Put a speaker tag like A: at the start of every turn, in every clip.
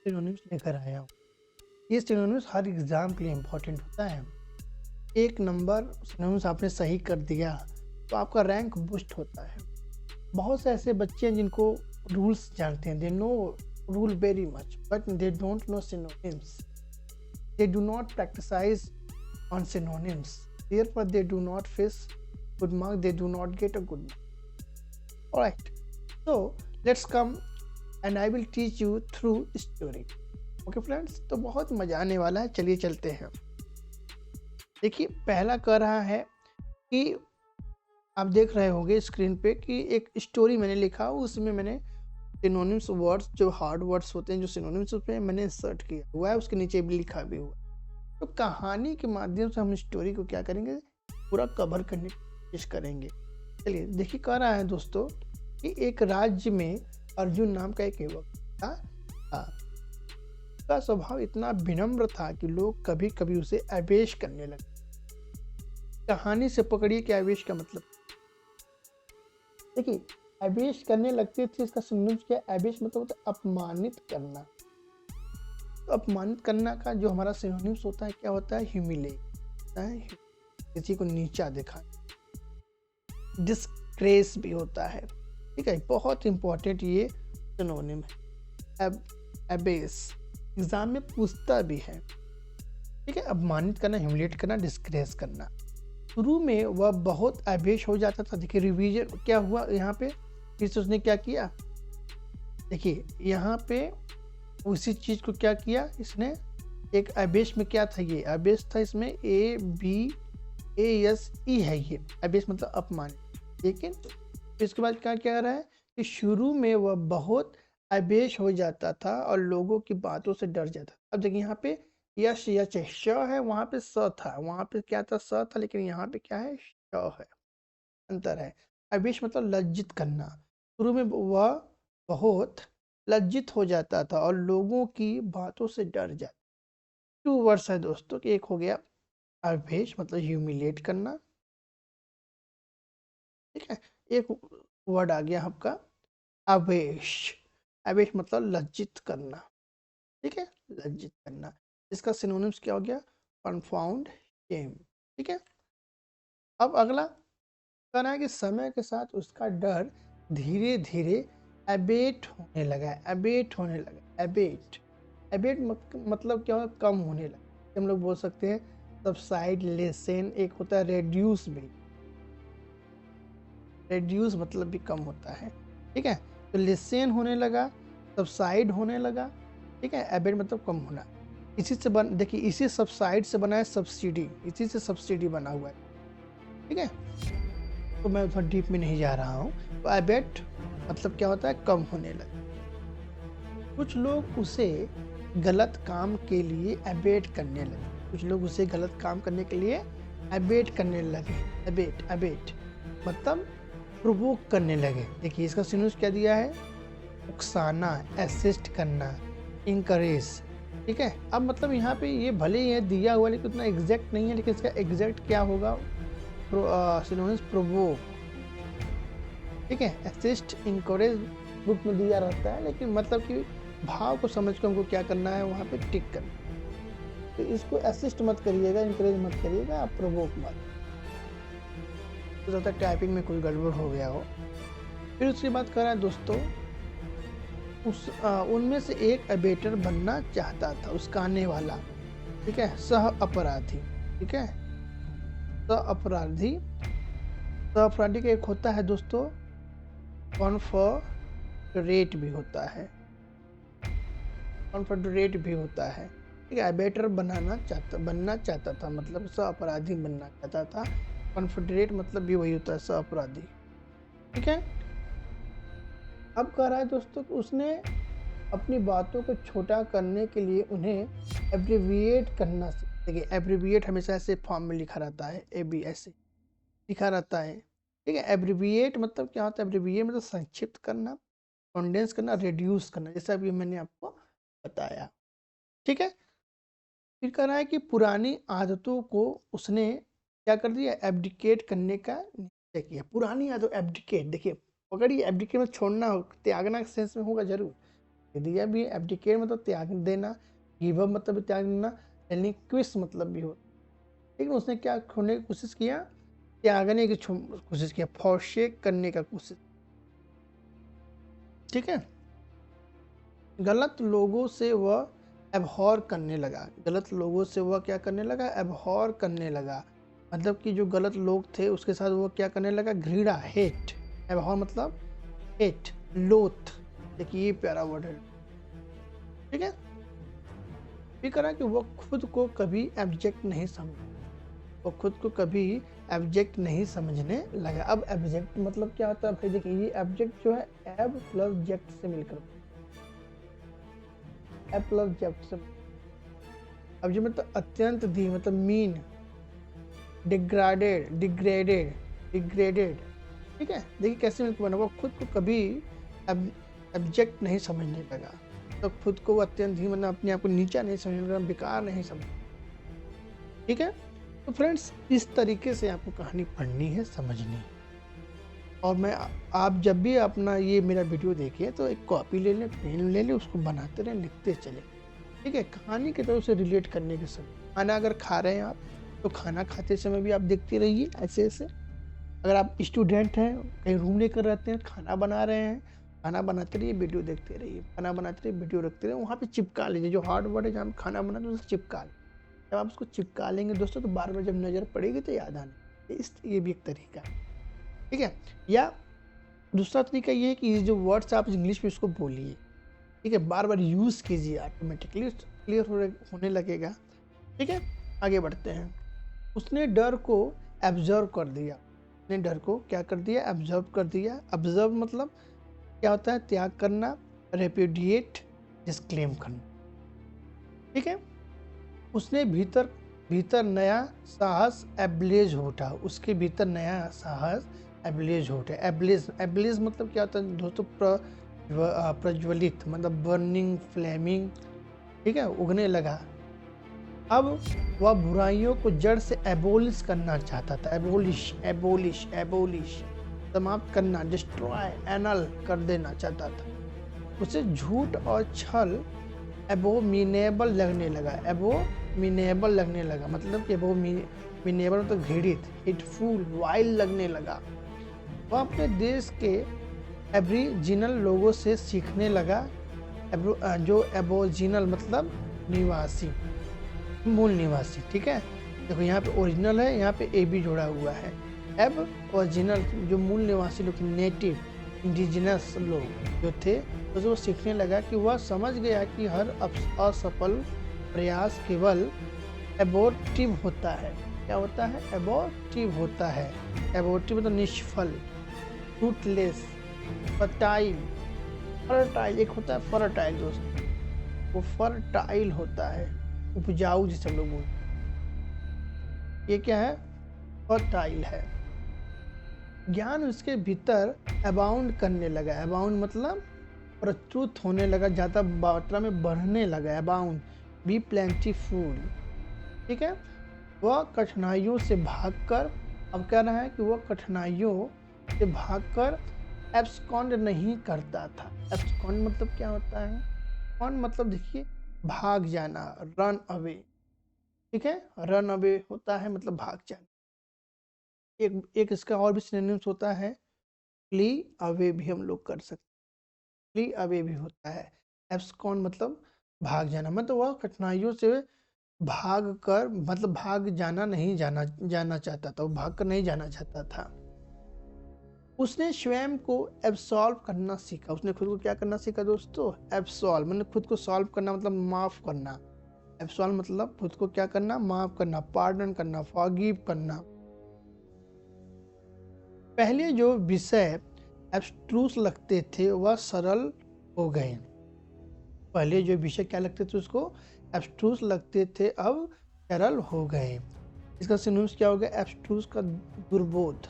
A: Synonyms लेकर आया हूँ। ये सिनोनिम्स हर एग्ज़ाम के लिए इम्पोर्टेंट होता है। एक नंबर सिनोनिम्स आपने सही कर दिया तो आपका रैंक बूस्ट होता है। बहुत से ऐसे बच्चे हैं जिनको रूल्स जानते हैं, they know rule very much but they don't know synonyms. They do not practicise on synonyms. Therefore, they do not face good mark. They do not get a good mark. All right. So let's come and I will teach you through story. Okay, friends. तो बहुत मजा आने वाला है, चलिए चलते हैं। देखिए पहला कह रहा है कि आप देख रहे होंगे स्क्रीन पे कि एक स्टोरी मैंने लिखा, उसमें मैंने सिनोनिम्स वर्ड्स जो हार्ड वर्ड्स होते हैं, जो सिनोनिम्स उसमें मैंने इंसर्ट किया हुआ है, उसके नीचे भी लिखा भी हुआ है। तो कहानी के माध्यम से हम स्टोरी को क्या करेंगे, पूरा कवर करने की कोशिश करेंगे। चलिए देखिए कह रहा है दोस्तों कि एक राज्य में अर्जुन नाम का एक युवक था। उसका स्वभाव इतना विनम्र था कि लोग कभी कभी उसे आवेश करने लगे। कहानी से पकड़िए कि आवेश का मतलब, देखिए आवेश करने लगते थे, इसका सिनोनिम्स क्या है? आवेश मतलब होता है अपमानित करना। तो अपमानित करना का जो हमारा सिनोनिम्स होता है क्या होता है? ह्यूमिलेट है, किसी को नीचा दिखाना। डिस्ग्रेस भी होता है, ठीक है, बहुत इंपॉर्टेंट ये सिनोनिम है। एबेस एग्जाम में पूछता भी है, ठीक है। अपमानित करना, ह्यूमिलेट करना, डिस्ग्रेस करना। शुरू में वह बहुत आवेश हो जाता था। देखिए रिवीजन क्या हुआ यहाँ पे, फिर से उसने क्या किया, देखिए यहाँ पे उसी चीज को क्या किया इसने, एक आवेश में क्या था, ये आवेश था, इसमें ABASE है, ये आवेश मतलब अपमानित। लेकिन इसके बाद क्या कह रहा है कि शुरू में वह बहुत आवेश हो जाता था और लोगों की बातों से डर जाता था। अब देखिए यहाँ पे यश यच है, श है, वहां पे स था, वहां पे क्या था, स था, लेकिन यहाँ पे क्या है, श है, अंतर है। आवेश मतलब लज्जित करना। शुरू में वह बहुत लज्जित हो जाता था और लोगों की बातों से डर जाता। टू वर्ड्स है दोस्तों कि एक हो गया आवेश मतलब ह्यूमिलेट करना, ठीक है। एक वर्ड आ गया आपका आवेश। आवेश मतलब लज्जित करना, ठीक है, लज्जित करना। इसका सिनोनिम्स क्या हो गया, कन्फाउंड, शेम, ठीक है। अब अगला कहना है कि समय के साथ उसका डर धीरे धीरे एबेट होने लगा, एबेट होने लगा। एबेट एबेट मतलब क्या होगा, कम होने लगा। हम लोग बोल सकते हैं सबसाइड, लेसन, एक होता है रेड्यूस भी। रेड्यूस मतलब भी कम होता है, ठीक है। तो लेसन होने लगा, सबसाइड होने लगा, ठीक है। एबेट मतलब कम होना। इसी से देखिए इसी सबसाइड से बना है सब्सिडी, इसी से सब्सिडी बना हुआ है, ठीक है। तो मैं उतना डीप में नहीं जा रहा हूँ। तो एबेट मतलब क्या होता है, कम होने लगा। कुछ लोग उसे गलत काम के लिए एबेट करने लगे, कुछ लोग उसे गलत काम करने के लिए एबेट करने लगे। एबेट एबेट मतलब प्रोवोक करने लगे। देखिए इसका सिनोनिम्स क्या दिया है, उकसाना, असिस्ट करना, इंकरेज, ठीक है। अब मतलब यहाँ पे ये भले ही है दिया हुआ लेकिन उतना एग्जैक्ट नहीं है, लेकिन इसका एग्जैक्ट क्या होगा, सिनोनिम्स प्रोवोक, ठीक है। असिस्ट, इंकरेज बुक में दिया रहता है, लेकिन मतलब कि भाव को समझ के हमको क्या करना है, वहाँ पे टिक करना। तो इसको असिस्ट मत करिएगा, इंकरेज मत करिएगा, आप प्रोवोक मत। हो सकता है टाइपिंग में कोई गड़बड़ हो गया हो। फिर उसके बाद कह रहा है दोस्तों, उनमें से एक अबेटर बनना चाहता था, उसका आने वाला, ठीक है, सह अपराधी, ठीक है। सह अपराधी, सह अपराधी का एक होता है दोस्तों कॉन्फेडरेट भी होता है, कॉन्फेडरेट भी होता है, ठीक है। अबेटर बनना चाहता था मतलब सह अपराधी बनना चाहता था। कॉन्फेडरेट मतलब भी वही होता है, सह अपराधी, ठीक है। अब कह रहा है दोस्तों कि उसने अपनी बातों को छोटा करने के लिए उन्हें एब्रिविएट करना। देखिए एब्रिविएट हमेशा ऐसे फॉर्म में लिखा रहता है, AB ऐसे लिखा रहता है, ठीक है। एब्रिविएट मतलब क्या होता है, एब्रिविएट मतलब संक्षिप्त करना, कंडेंस करना, रिड्यूस करना, जैसा अभी मैंने आपको बताया, ठीक है। फिर कह रहा है कि पुरानी आदतों को उसने क्या कर दिया, एब्डिकेट करने का निश्चय किया। पुरानी आदत, एब्डिकेट, देखिए अगर ये एब्डिकेट में छोड़ना हो, त्यागना के सेंस में होगा जरूर, दे दिया भी। एब्डिकेट मतलब त्याग देना, गिव अप मतलब त्याग देना, रिलिंक्विश मतलब भी होता है। लेकिन उसने क्या खोने की कोशिश किया, त्यागने की कोशिश किया, फॉरशेक करने का कोशिश। ठीक है, गलत लोगों से वह एबहॉर करने लगा। गलत लोगों से वह क्या करने लगा, एबहॉर करने लगा। मतलब कि जो गलत लोग थे उसके साथ वो क्या करने लगा, घृणा, हेट। एबहॉर मतलब हेट, लोथ। देखिए ये प्यारा वर्ड है। ठीक है, ये करा कि वो खुद को कभी एब्जेक्ट नहीं समझ, वो खुद को कभी एब्जेक्ट नहीं समझने लगा। अब एब्जेक्ट मतलब क्या होता है भाई, देखिए ये एब्जेक्ट जो है एब प्लस जेक्ट से मिलकर, एब प्लस जेक्ट से। अब जो मतलब अत्यंत धी मतलब मीन, डिग्रेडेड, डिग्रेडेड, डिग्रेडेड। ठीक है, देखिए कैसे मिलकर बना, वो खुद को कभी एब्जेक्ट नहीं समझने लगा। तो खुद को अत्यंत ही मतलब अपने आप को नीचा नहीं समझने लगा, बेकार नहीं समझ। ठीक है, तो फ्रेंड्स इस तरीके से आपको कहानी पढ़नी है, समझनी है। और मैं आप जब भी अपना ये मेरा वीडियो देखिए तो एक कॉपी ले लें, पेन ले लें, उसको बनाते रहें, लिखते चले। ठीक है, कहानी की तरफ से रिलेट करने के समय खाना अगर खा रहे हैं आप तो खाना खाते समय भी आप देखते रहिए ऐसे ऐसे। अगर आप स्टूडेंट हैं, कहीं रूम लेकर रहते हैं, खाना बना रहे हैं, खाना बनाते रहिए, वीडियो देखते रहिए, खाना बनाते रहिए, वीडियो रखते रहिए, वहाँ पे चिपका लीजिए। जो हार्ड वर्ड है जहाँ खाना बनाते हैं उसको चिपका लीजिए। जब आप उसको चिपका लेंगे दोस्तों तो बार बार जब नज़र पड़ेगी तो याद आने, ये भी एक तरीका है। ठीक है, या दूसरा तरीका ये है कि जो वर्ड्स आप इंग्लिश में उसको बोलिए। ठीक है, बार बार यूज़ कीजिए, ऑटोमेटिकली क्लियर होने लगेगा। ठीक है, आगे बढ़ते हैं। उसने डर को एब्जर्व कर दिया। उसने डर को क्या कर दिया, एब्जर्व कर दिया। ऑब्जर्व मतलब क्या होता है, त्याग करना, रेपुडिएट, डिस्क्लेम करना। ठीक है, उसने भीतर भीतर नया साहस एब्लेज उठा। उसके भीतर नया साहस एब्लेज उठा। एब्लेज, एब्लेज मतलब क्या होता है दोस्तों, प्रज्वलित मतलब बर्निंग, फ्लेमिंग। ठीक है, उगने लगा। अब वह बुराइयों को जड़ से एबोलिश करना चाहता था। एबोलिश, एबोलिश, एबोलिश समाप्त करना, डिस्ट्रॉय, एनल कर देना चाहता था। उसे झूठ और छल एबोमिनेबल लगने लगा। एबोमिनेबल लगने लगा मतलब कि एबोमिनेबल मतलब घृणित, हिटफुल, वाइल्ड लगने लगा। वह अपने देश के एब्रिजिनल लोगों से सीखने लगा। जो एबोजिनल मतलब निवासी, मूल निवासी। ठीक है, देखो यहाँ पे ओरिजिनल है, यहाँ पे ए भी जोड़ा हुआ है। एब ओरिजिनल जो मूल निवासी लोग, नेटिव इंडिजिनस लोग जो थे, तो वो सीखने लगा कि वह समझ गया कि हर असफल प्रयास केवल एबोर्टिव होता है। क्या होता है, एबोर्टिव होता है। एबोर्टिव मतलब निष्फल, फ्रूटलेस, फर्टाइल। फर्टाइल एक होता है फर्टाइल दोस्तों, वो फर्टाइल होता है, उपजाऊ जिसे हम लोग बोलते। ये क्या है, फर्टाइल है। ज्ञान उसके भीतर अबाउंड करने लगा। अबाउंड मतलब प्रचुर होने लगा, ज़्यादा मात्रा में बढ़ने लगा। Abound, be plentiful. ठीक है, वह कठिनाइयों से भागकर, अब कह रहा है कि वह कठिनाइयों से भागकर एब्सकॉन्ड नहीं करता था। एब्सकॉन्ड मतलब क्या होता है, कॉन्ड मतलब देखिए भाग जाना, रन अवे। ठीक है, रन अवे होता है मतलब भाग जाना। एक इसका और भी सिनोनिम्स होता है, फ्ली अवे भी हम लोग कर सकते, फ्ली अवे भी होता है। एब्सकॉन्ड मतलब भाग जाना, मतलब वह कठिनाइयों से भाग कर मतलब भाग जाना नहीं जाना चाहता था, वो भाग कर नहीं जाना चाहता था। उसने स्वयं को एब्सॉल्व करना सीखा। उसने खुद को क्या करना सीखा दोस्तों, एब्सॉल्व मतलब खुद को सॉल्व करना, मतलब माफ करना। एब्सॉल्व मतलब खुद को क्या करना, माफ करना, पार्डन करना, फॉरगिव करना। पहले जो विषय एब्स्ट्रूस लगते थे वह सरल हो गए। पहले जो विषय क्या लगते थे उसको एब्स्ट्रूस लगते थे, अब सरल हो गए। इसका सिनोनिम्स क्या हो गया, एब्स्ट्रूस का दुर्बोध,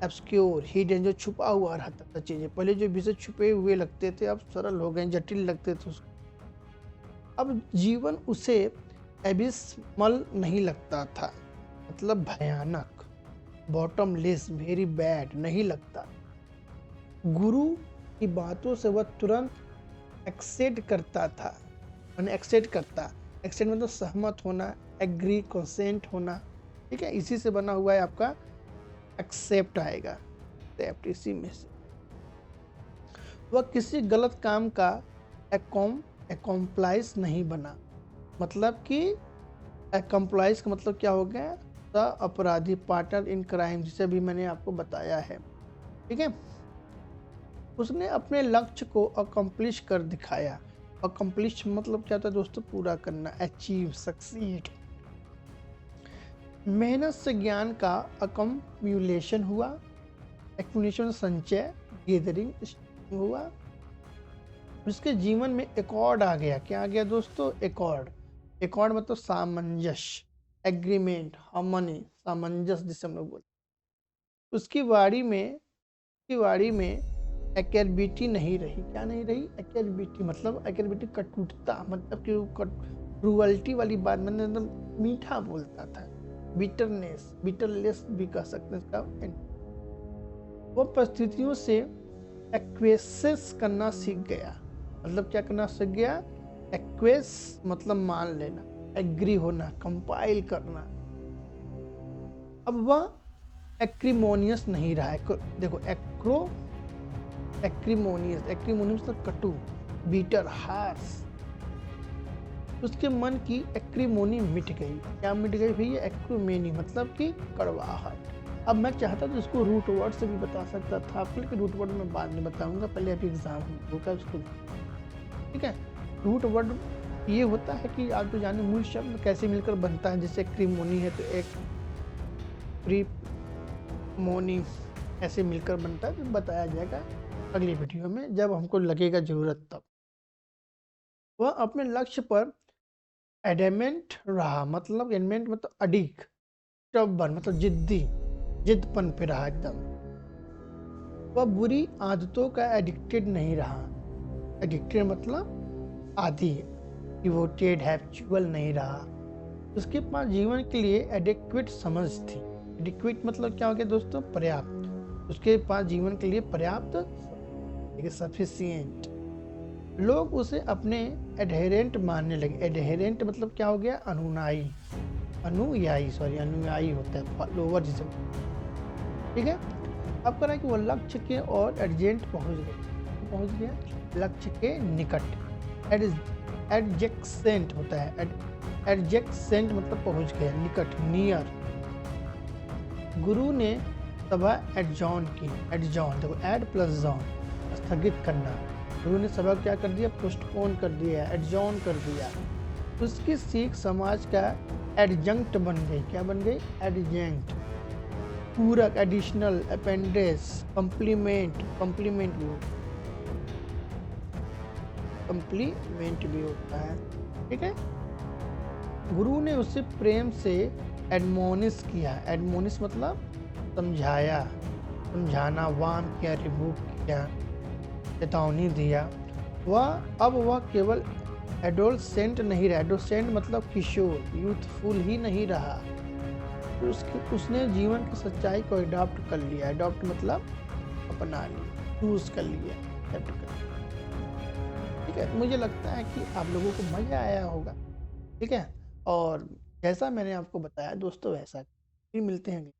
A: एब्सक्योर, हिडन जो छुपा हुआ रहता था चीजें। पहले जो विषय छुपे हुए लगते थे अब सरल हो गए, जटिल लगते थे उसको। अब जीवन उसे एबिसमल नहीं लगता था, मतलब भयानक, बॉटमलेस, वेरी बैड नहीं लगता। गुरु की बातों से वह तुरंत एक्सेप्ट करता था, मैंने एक्सेप्ट करता, एक्सेप्ट मतलब सहमत होना, एग्री, कंसेंट होना, ठीक है, इसी से बना हुआ है आपका एक्सेप्ट आएगा, एक्सेप्ट इसी में से। वह किसी गलत काम का एकम्प्लाइज नहीं बना, मतलब कि एकम्प्लाइज का मतलब क्या हो गया, द अपराधी, पार्टनर इन क्राइम, जिसे भी मैंने आपको बताया है, ठीक है। उसने अपने लक्ष्य को अकम्प्लिश कर दिखाया। अकम्प्लिश मतलब क्या होता है दोस्तों, पूरा करना, अचीव, सक्सीड। मेहनत से ज्ञान का अकम्युलेशन हुआ, एक्मुलेशन संचय, गैदरिंग हुआ। उसके जीवन में एकॉर्ड आ गया, क्या आ गया दोस्तों, एकॉर्ड। एकॉर्ड मतलब सामंजस्य, एग्रीमेंट, हार्मनी, सामंजस्य जिसे हम लोग बोलते। उसकी वाड़ी में एक्रेबिटी नहीं रही, क्या नहीं रही, एक्रेबिटी मतलब एक्रेबिटी कटुता, मतलब कि क्रूअल्टी वाली बात, मतलब मीठा बोलता था, बिटरनेस, बिटरलेस भी कह सकते हैं इसका। वो परिस्थितियों से एक्वेसेस करना सीख गया, मतलब क्या करना सीख गया, एक्वेस मतलब मान लेना, एग्री होना, कंपाइल करना। अब वह एक्रीमोनियस नहीं रहा है, देखो एक्रीमोनियस, एक्रीमोनियस मतलब कटु, बीटर, हार्श। उसके मन की एक्रीमोनी मिट गई, क्या मिट गई भैया, एक्रीमेनी मतलब कि कड़वाहट। अब मैं चाहता तो इसको रूट वर्ड से भी बता सकता था आपको, लेकिन रूट वर्ड मैं बाद में बताऊंगा, पहले अभी एग्जाम होगा उसको, ठीक है। रूट वर्ड ये होता है कि आप तो जाने मूल शब्द कैसे मिलकर बनता है, जैसे क्रीमोनी है तो एक प्रीमोनी ऐसे मिलकर बनता है, तो बताया जाएगा अगली वीडियो में जब हमको लगेगा जरूरत तब। वह अपने लक्ष्य पर एडेमेंट रहा, मतलब एडमेंट मतलब अडिग, स्टबर्न मतलब जिद्दी, जिदपन पे रहा एकदम। वह बुरी आदतों का एडिक्टेड नहीं रहा, एडिक्टेड मतलब आदी, डिवोटेड, हैबिचुअल नहीं रहा। उसके पास जीवन के लिए एडिक्वेट समझ थी, एडिक्वेट मतलब क्या हो गया दोस्तों, पर्याप्त। उसके पास जीवन के लिए पर्याप्त, सफिशिएंट। लोग उसे अपने एडहेरेंट मानने लगे, एडहेरेंट मतलब क्या हो गया, अनुयायी, अनुयायी होता है फॉलोवर जिसे, ठीक है। अब कह रहा है कि वो लक्ष्य के और एडजेंट पहुंच गया, लक्ष्य के निकट, एडजेक्सेंट होता है, एडजेक्सेंट मतलब पहुंच गया, निकट, नियर। गुरु ने सभा एडजॉन की, एडजॉन देखो, एड प्लस जॉन, स्थगित करना। गुरु ने सभा क्या कर दिया, पोस्टपोन कर दिया, एडजॉन कर दिया। उसकी सीख समाज का एडजंक्ट बन गई, क्या बन गई, एडजंक्ट, पूरक, एडिशनल, अपेंडेज, कम्प्लीमेंट, कम्प्लीमेंट भी होता है, ठीक है। गुरु ने उसे प्रेम से एडमोनिश किया, एडमोनिश मतलब समझाया, समझाना, वार्न किया, रिबूक किया, चेतावनी दिया। वह केवल एडोलसेंट नहीं रहा, एडोलसेंट मतलब किशोर, यूथफुल ही नहीं रहा। तो उसने जीवन की सच्चाई को अडॉप्ट कर लिया, अडॉप्ट मतलब अपना लिया, चूज कर लिया, एक्सेप्ट कर लिया, ठीक है। मुझे लगता है कि आप लोगों को मज़ा आया होगा, ठीक है। और जैसा मैंने आपको बताया दोस्तों वैसा फिर मिलते हैं।